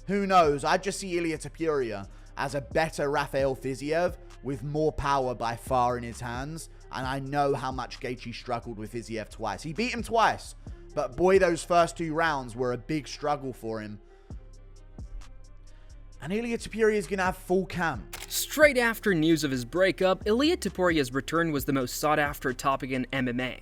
Who knows? I just see Ilia Topuria as a better Rafael Fiziev with more power by far in his hands. And I know how much Gaethje struggled with Fiziev twice. He beat him twice, but boy, those first 2 rounds were a big struggle for him. And Ilia Topuria is going to have full camp. Straight after news of his breakup, Ilia Topuria's return was the most sought-after topic in MMA.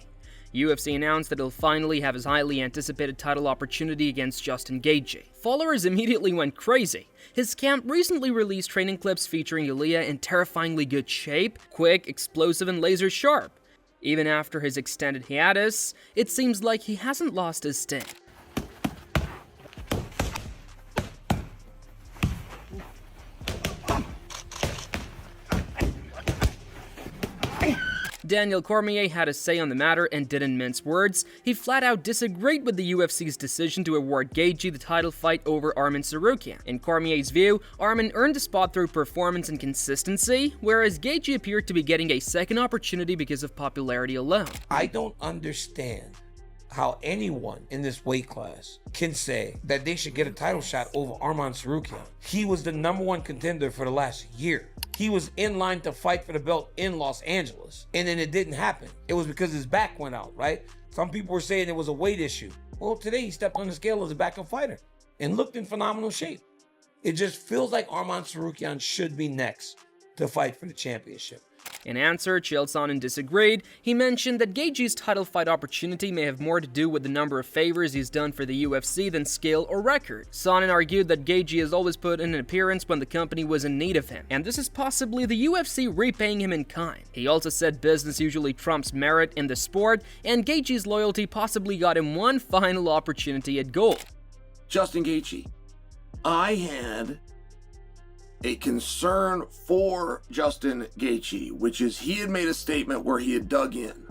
UFC announced that he'll finally have his highly anticipated title opportunity against Justin Gaethje. Followers immediately went crazy. His camp recently released training clips featuring Ilia in terrifyingly good shape, quick, explosive, and laser sharp. Even after his extended hiatus, it seems like he hasn't lost his sting. Daniel Cormier had a say on the matter and didn't mince words. He flat out disagreed with the UFC's decision to award Gaethje the title fight over Arman Tsarukyan. In Cormier's view, Arman earned the spot through performance and consistency, whereas Gaethje appeared to be getting a second opportunity because of popularity alone. I don't understand how anyone in this weight class can say that they should get a title shot over Arman Tsarukyan. He was the #1 contender for the last year. He was in line to fight for the belt in Los Angeles, and then it didn't happen. It was because his back went out, right? Some people were saying it was a weight issue. Well, today he stepped on the scale as a backup fighter and looked in phenomenal shape. It just feels like Arman Tsarukyan should be next to fight for the championship. In answer, Chael Sonnen disagreed. He mentioned that Gaethje's title fight opportunity may have more to do with the number of favors he's done for the UFC than skill or record. Sonnen argued that Gaethje has always put in an appearance when the company was in need of him, and this is possibly the UFC repaying him in kind. He also said business usually trumps merit in the sport, and Gaethje's loyalty possibly got him one final opportunity at gold. Justin Gaethje, I had a concern for Justin Gaethje, which is he had made a statement where he had dug in.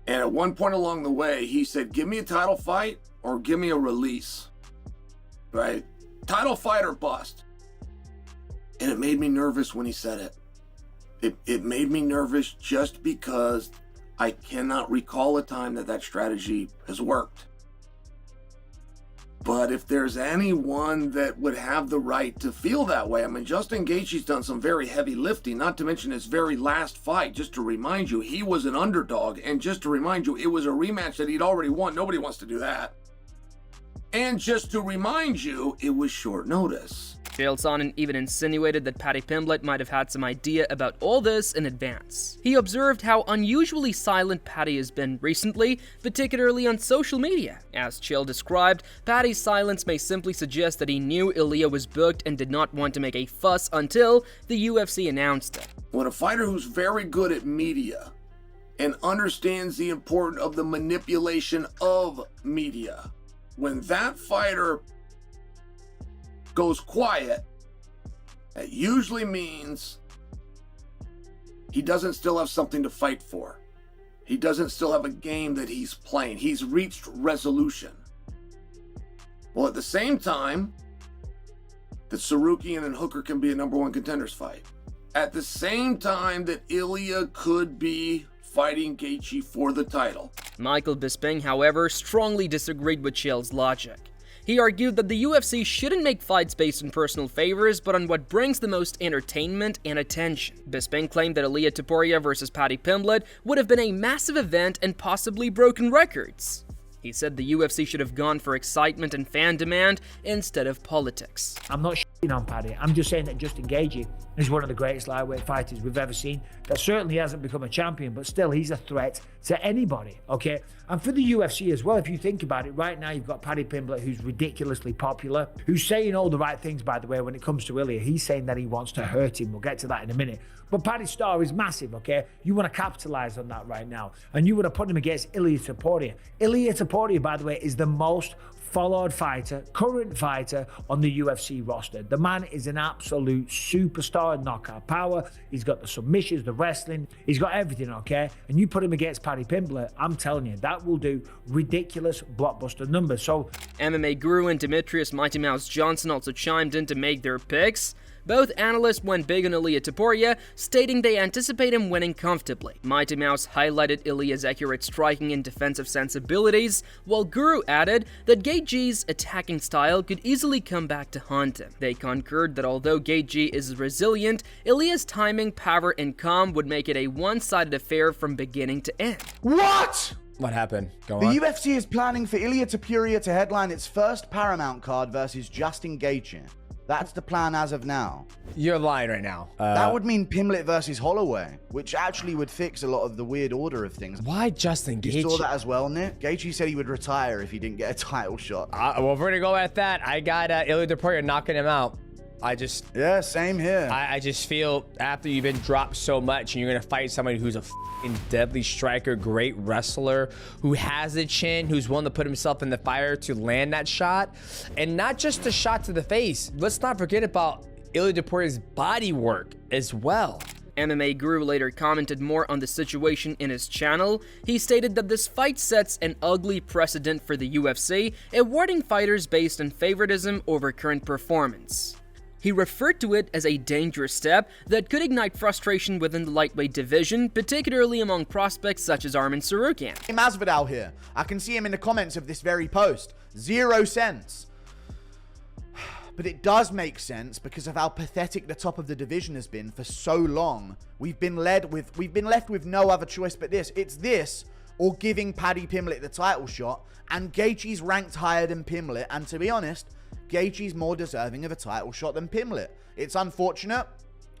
And at one point along the way, he said, give me a title fight or give me a release, right? Title fight or bust. And it made me nervous when he said it. It made me nervous just because I cannot recall a time that strategy has worked. But if there's anyone that would have the right to feel that way, I mean, Justin Gaethje's done some very heavy lifting, not to mention his very last fight. Just to remind you, he was an underdog. And just to remind you, it was a rematch that he'd already won. Nobody wants to do that. And just to remind you, it was short notice. Chael Sonnen even insinuated that Paddy Pimblett might have had some idea about all this in advance. He observed how unusually silent Paddy has been recently, particularly on social media. As Chael described, Paddy's silence may simply suggest that he knew Ilia was booked and did not want to make a fuss until the UFC announced it. When a fighter who's very good at media and understands the importance of the manipulation of media, when that fighter goes quiet, that usually means he doesn't still have something to fight for. He doesn't still have a game that he's playing. He's reached resolution. Well, at the same time, that Tsarukyan and Hooker can be a #1 contenders fight. At the same time that Ilia could be fighting Gaethje for the title. Michael Bisping, however, strongly disagreed with Chael's logic. He argued that the UFC shouldn't make fights based on personal favors, but on what brings the most entertainment and attention. Bisping claimed that Ilia Topuria versus Paddy Pimblett would have been a massive event and possibly broken records. He said the UFC should have gone for excitement and fan demand instead of politics. I'm not shitting on Paddy. I'm just saying that Justin Gaethje is one of the greatest lightweight fighters we've ever seen. That certainly hasn't become a champion, but still he's a threat to anybody, okay? And for the UFC as well, if you think about it, right now you've got Paddy Pimblett, who's ridiculously popular, who's saying all the right things, by the way, when it comes to Ilia. He's saying that he wants to hurt him. We'll get to that in a minute. But Paddy's star is massive, okay? You want to capitalize on that right now. And you want to put him against Ilia Topuria. Ilia Topuria, by the way, is the most followed fighter, current fighter on the UFC roster. The man is an absolute superstar, knockout power. He's got the submissions, the wrestling. He's got everything, okay? And you put him against Paddy Pimblett, I'm telling you, that will do ridiculous blockbuster numbers. So MMA Guru and Demetrious Mighty Mouse Johnson also chimed in to make their picks. Both analysts went big on Ilia Topuria, stating they anticipate him winning comfortably. Mighty Mouse highlighted Ilia's accurate striking and defensive sensibilities, while Guru added that Gaethje's attacking style could easily come back to haunt him. They concurred that although Gaethje is resilient, Ilia's timing, power, and calm would make it a one-sided affair from beginning to end. What? What happened? Go The on. UFC is planning for Ilia Topuria to headline its first Paramount card versus Justin Gaethje. That's the plan as of now. You're lying right now. That would mean Pimblett versus Holloway, which actually would fix a lot of the weird order of things. Why Justin Gaethje? You saw that as well, Nick? Gaethje said he would retire if he didn't get a title shot. Well, if we're gonna go at that, I got Ilia Topuria knocking him out. Yeah, same here. I just feel after you've been dropped so much and you're gonna fight somebody who's a f***ing deadly striker, great wrestler, who has a chin, who's willing to put himself in the fire to land that shot, and not just the shot to the face. Let's not forget about Ilia Topuria's body work as well. MMA Guru later commented more on the situation in his channel. He stated that this fight sets an ugly precedent for the UFC, awarding fighters based on favoritism over current performance. He referred to it as a dangerous step that could ignite frustration within the lightweight division, particularly among prospects such as Arman Tsarukyan. Masvidal here. I can see him in the comments of this very post. 0 cents. But it does make sense because of how pathetic the top of the division has been for so long. We've been left with no other choice but this. It's this or giving Paddy Pimblett the title shot, and Gaethje's ranked higher than Pimblett, and to be honest, Gaethje's more deserving of a title shot than Pimblett. It's unfortunate.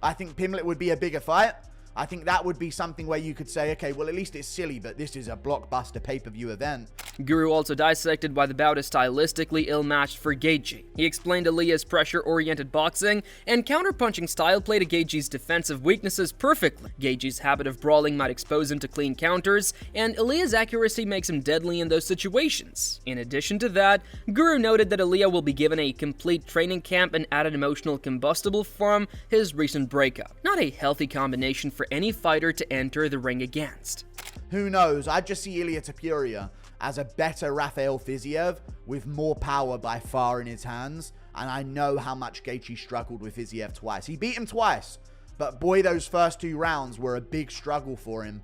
I think Pimblett would be a bigger fight. I think that would be something where you could say, okay, well, at least it's silly, but this is a blockbuster pay-per-view event. Guru also dissected why the bout is stylistically ill-matched for Gaethje. He explained Ilia's pressure-oriented boxing and counter-punching style play to Gaethje's defensive weaknesses perfectly. Gaethje's habit of brawling might expose him to clean counters, and Ilia's accuracy makes him deadly in those situations. In addition to that, Guru noted that Ilia will be given a complete training camp and added emotional combustible from his recent breakup. Not a healthy combination for any fighter to enter the ring against. Who knows? I just see Ilia Topuria as a better Rafael Fiziev with more power by far in his hands, and I know how much Gaethje struggled with Fiziev twice. He beat him twice, but boy, those first 2 rounds were a big struggle for him.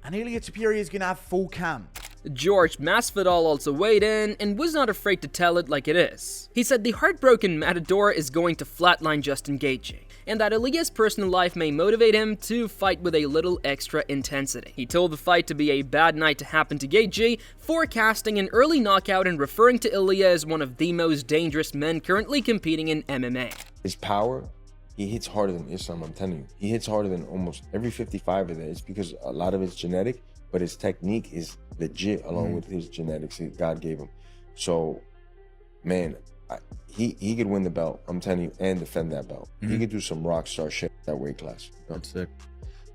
And Ilia Topuria is going to have full camp. Jorge Masvidal also weighed in and was not afraid to tell it like it is. He said the heartbroken Matador is going to flatline Justin Gaethje, and that Ilia's personal life may motivate him to fight with a little extra intensity. He told the fight to be a bad night to happen to Gaethje, forecasting an early knockout and referring to Ilia as one of the most dangerous men currently competing in MMA. His power, he hits harder than Islam, I'm telling you. He hits harder than almost every 55 of that. It's because a lot of it's genetic, but his technique is legit along with his genetics that God gave him. So, man, he could win the belt, I'm telling you, and defend that belt. He could do some rock star shit at that weight class. That's sick.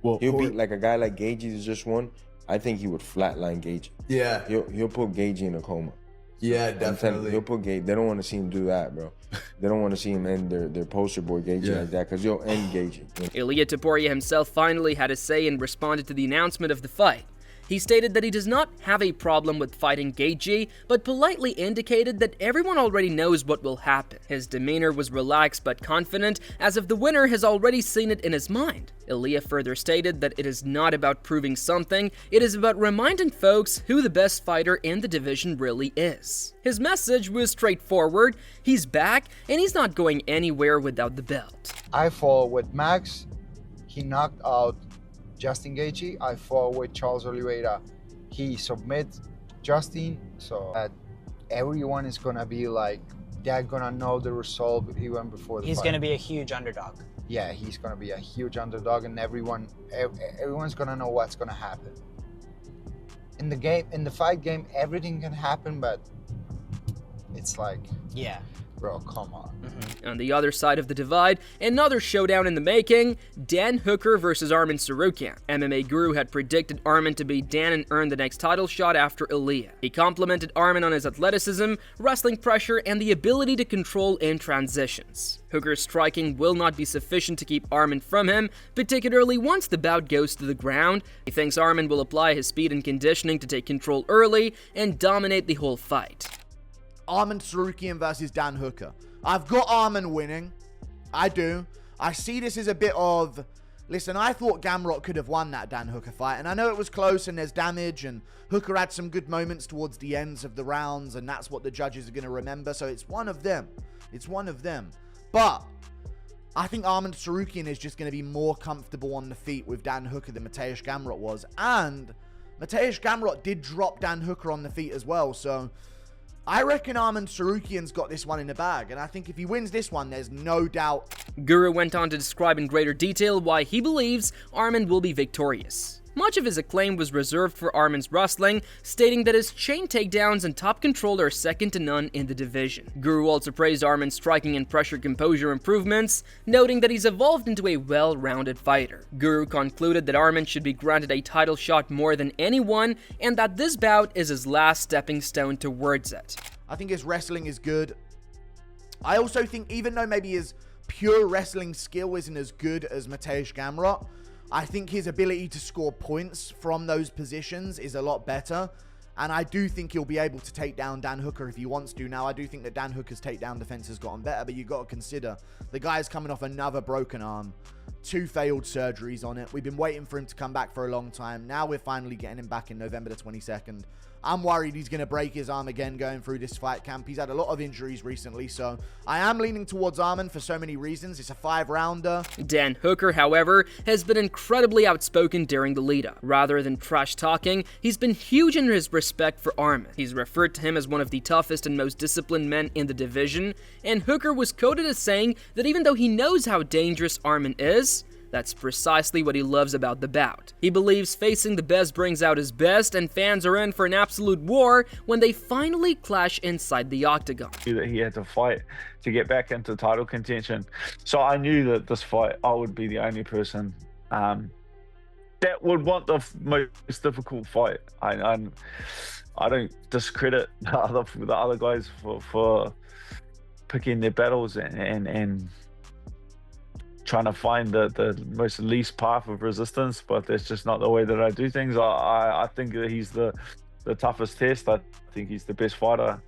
Well, he'll beat like a guy like Gaethje that just won. I think he would flatline Gaethje. Yeah. He'll put Gaethje in a coma. Yeah, definitely. He'll put Gaethje. They don't want to see him do that, bro. They don't want to see him end their poster boy Gaethje like that, because he'll end Gaethje. Ilia Topuria himself finally had a say and responded to the announcement of the fight. He stated that he does not have a problem with fighting Gaethje, but politely indicated that everyone already knows what will happen. His demeanor was relaxed but confident, as if the winner has already seen it in his mind. Ilia further stated that it is not about proving something, it is about reminding folks who the best fighter in the division really is. His message was straightforward: he's back, and he's not going anywhere without the belt. I fought with Max, he knocked out Justin Gaethje. I fought with Charles Oliveira, he submit Justin, so that everyone is gonna be like, they're gonna know the result even before the fight. He's gonna be a huge underdog. Yeah, he's gonna be a huge underdog, and everyone's gonna know what's gonna happen. In the fight game, everything can happen, but it's like, yeah, bro, come on. On the other side of the divide, another showdown in the making: Dan Hooker versus Arman Tsarukyan. MMA Guru had predicted Arman to beat Dan and earn the next title shot after Ilia. He complimented Arman on his athleticism, wrestling pressure, and the ability to control in transitions. Hooker's striking will not be sufficient to keep Arman from him, particularly once the bout goes to the ground. He thinks Arman will apply his speed and conditioning to take control early and dominate the whole fight. Arman Tsarukyan versus Dan Hooker. I've got Arman winning. I do. I see this as a bit of... Listen, I thought Gamrot could have won that Dan Hooker fight, and I know it was close and there's damage, and Hooker had some good moments towards the ends of the rounds, and that's what the judges are going to remember, so it's one of them. It's one of them. But I think Arman Tsarukyan is just going to be more comfortable on the feet with Dan Hooker than Mateusz Gamrot was, and Mateusz Gamrot did drop Dan Hooker on the feet as well, so I reckon Arman Tsarukyan's got this one in the bag, and I think if he wins this one, there's no doubt. Guru went on to describe in greater detail why he believes Arman will be victorious. Much of his acclaim was reserved for Arman's wrestling, stating that his chain takedowns and top control are second to none in the division. Guru also praised Arman's striking and pressure composure improvements, noting that he's evolved into a well-rounded fighter. Guru concluded that Arman should be granted a title shot more than anyone, and that this bout is his last stepping stone towards it. I think his wrestling is good. I also think even though maybe his pure wrestling skill isn't as good as Mateusz Gamrot, I think his ability to score points from those positions is a lot better. And I do think he'll be able to take down Dan Hooker if he wants to. Now, I do think that Dan Hooker's takedown defense has gotten better, but you've got to consider the guy's coming off another broken arm, 2 failed surgeries on it. We've been waiting for him to come back for a long time. Now we're finally getting him back in November the 22nd. I'm worried he's going to break his arm again going through this fight camp. He's had a lot of injuries recently, so I am leaning towards Arman for so many reasons. It's a 5-rounder. Dan Hooker, however, has been incredibly outspoken during the lead-up. Rather than trash-talking, he's been huge in his respect for Arman. He's referred to him as one of the toughest and most disciplined men in the division, and Hooker was quoted as saying that even though he knows how dangerous Arman is, that's precisely what he loves about the bout. He believes facing the best brings out his best, and fans are in for an absolute war when they finally clash inside the octagon. That he had to fight to get back into title contention. So I knew that this fight, I would be the only person that would want the most difficult fight. I don't discredit the other guys for picking their battles and trying to find the most least path of resistance, but that's just not the way that I do things. I think that he's the toughest test. I think he's the best fighter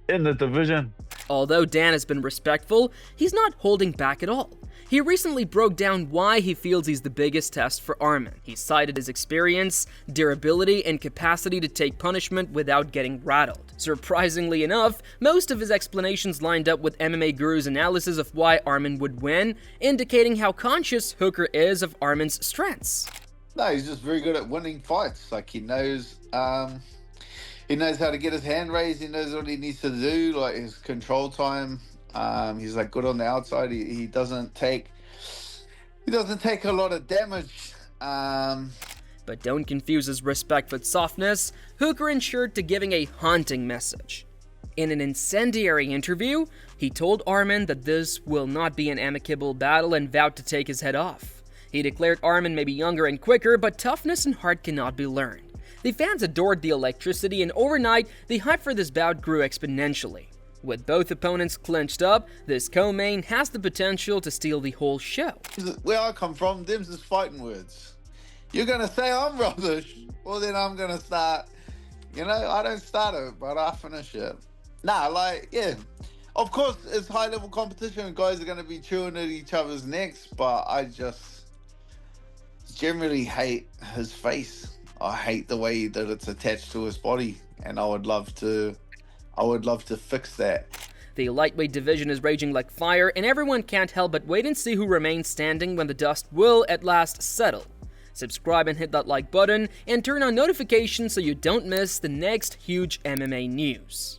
in the division. Although Dan has been respectful, he's not holding back at all. He recently broke down why he feels he's the biggest test for Arman. He cited his experience, durability, and capacity to take punishment without getting rattled. Surprisingly enough, most of his explanations lined up with MMA Guru's analysis of why Arman would win, indicating how conscious Hooker is of Arman's strengths. No, he's just very good at winning fights. Like, he knows how to get his hand raised. He knows what he needs to do, like his control time. He's like good on the outside. He doesn't take a lot of damage. But don't confuse his respect with softness. Hooker ensured to giving a haunting message. In an incendiary interview, he told Arman that this will not be an amicable battle and vowed to take his head off. He declared Arman may be younger and quicker, but toughness and heart cannot be learned. The fans adored the electricity, and overnight, the hype for this bout grew exponentially. With both opponents clinched up, this co-main has the potential to steal the whole show. Where I come from, them's is fighting words. You're going to say I'm rubbish, well then I'm going to start, I don't start it, but I finish it. Of course, it's high-level competition, guys are going to be chewing at each other's necks, but I just generally hate his face. I hate the way that it's attached to his body, and I would love to fix that. The lightweight division is raging like fire, and everyone can't help but wait and see who remains standing when the dust will at last settle. Subscribe and hit that like button, and turn on notifications so you don't miss the next huge MMA news.